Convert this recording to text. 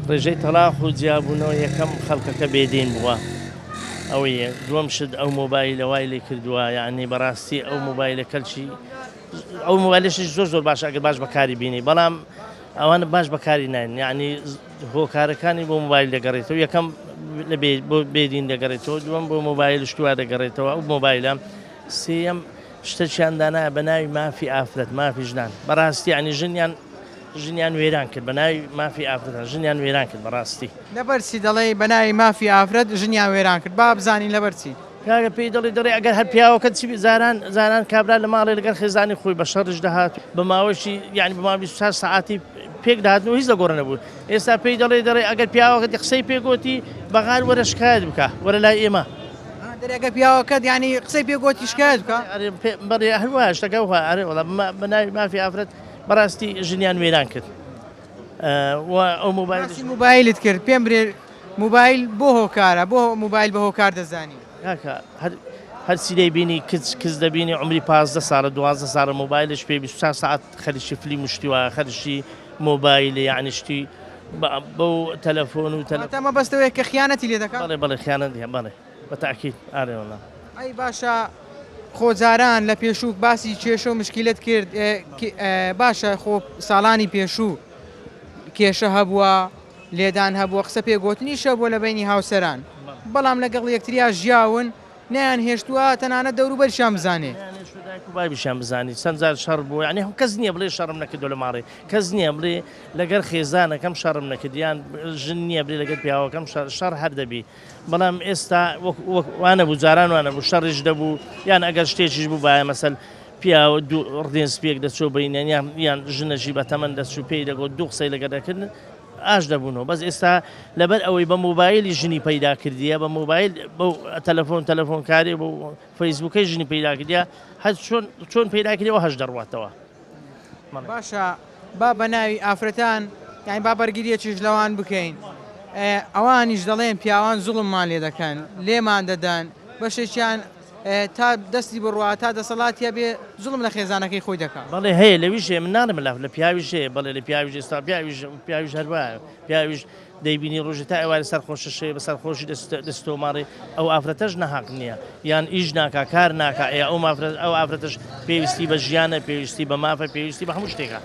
ڕێژەی تەلاق و جیابوونەوە یەکەم خەڵکەکە بێدین بووە ئەوەیە دووەم شت ئەو مۆبایلە وای لێ کردووە یعنی بەڕاستی ئەو مۆبایلە کەلچی ئەو مۆبایلەشی زۆر باش ئەگەر باش بەکاری بینی بەڵام ئەوانە باش بەکاری ناین یعنی هۆکارەکانی بۆ مۆبایل دەگەڕێتەوە یەکەم بۆ بێدین دەگەڕێتەوە دووەم بۆ مۆبایل شتوا دەگەڕێتەوە ئەو مۆبایلە سێەم شتەشیاندانا بە ناوی مافی ئافرەت مافی ژنان بەڕاستی ینی ژنیان وێران کرد بە ناوی مافی ئافرەتان ژنیان وێران کرد بەڕاستی لەبەرچی دەڵێ بە ناوی مافی ئافرەت ژنیان وێران کرد با بزانین لەبەرچی کاگە پێی دەڵێ ئەگەر هەر پیاوەکە چی زاران کابرا لە ماڵێ لەگەر خێزانی خۆی بە شەڕش دەهات بە ماوەشی یعنی بە ماوەی 4 ساعتی پێک داهاتن و هیچ لەگۆڕ نەبوو ئێستا پێی دەڵێ ئەگەر پیاوەکە قسەی پێگوتی بەغار وەرە شکایەت بکە وەرە لای ئێمە دەرێگە پیاوەکەت ینی قسەی پێگوتی شکایەت بکە بەڕێ هەروە شتەکە ئەرێ وڵا بە ناوی مافی ئافرەت بەڕاستی ژنیان وێران کرد ئەو موبایلت کرد پێم برێ موبایل بۆ هۆکارە بۆ موبایل بە هۆکار دەزانی هەرچی دەیبینی کچ دەبینی عمری 15 ساڵە 12 ساڵە مۆبایلش پێ 24 ساعت خەریشی فلی مشتیوە خەریشی مۆبایل یعنی شتی بەو تەلەفۆن و تەمە بەستەوەی کە خیانەتی لێ دەکات بەڵێ خیانەت بەڵێ بەتاکید ئارێوەڵا ئەی باشە خۆجاران لە پێشوو باسی کێشە و مشکلت کرد باشە خۆ ساڵانی پێشوو کێشە هەبووە لێدان هەبووە قسە پێگوتنیشە بۆ لە بینی هاوسەران بەڵام لەگەڵ یەکتریا ژیاون نیان هێشتووە تەنانە دەوروبەرشیان بزانێ بابیشان بزانی چەندجار شەڕ بوو یعنی کەس نییە بڵێ شەڕم نەکردو لە ماڕێ کەس نییە بڵێ لەگەر خێزانەکەم شەڕم نەکردیان ژن نییە بڵێ لەگەر پیاوەکەم شەڕ هەر دەبی بەڵام ئێستا وانە بوو جاران وانە بوو شەڕش دەبوو یان ئەگەر شتێکیش بوو باە مەسەل پیاوە دوو ڕدێن سپێک دەچۆ بینیان یان ژنەشی بە تەمەەن دەچوو پێی دەگۆ دوو قسەی لەگەردەکردن ئاش دەبوونەوە بەس ئێستا لەبەر ئەوەی بە مۆبایلی ژنی پەیدا کردیە بە مۆبایل بەو تەلەفۆنکاری بۆ فەیسبووکەی ژنی پەیدا کردیا هەر چۆن پەیدا کردەوە هەش دەڕواتەوە باشە با بە ناوی ئافرەتان یانی با بەرگریەکیش لەوان بکەین ئەوانیش دەڵێن پیاوان زوڵممان لێ دەکەن لێمان دەدەن بەشێکیان تا دەستی بڕوا تا دەسەڵاتە بێ زوڵم لە خێزانەکەی خۆی دەکات بەڵێ هەیە لەویشێ من نانم لە پیاویشێ بەڵێ لە پیاویش ئێستا پیاویش هەروە پیاویش دەیبینی ڕۆژێ تا ئێوارە سەرخۆشەشێ بە سەرخۆشی دەستۆماڕی ئەو ئافرەتەش نەحەق نییە یان ئیش ناکا کار ناکە ئەو ئافرەتەش پێویستی بە ژیانە پێویستی بە مافە پێویستی بە هەموو شتێکە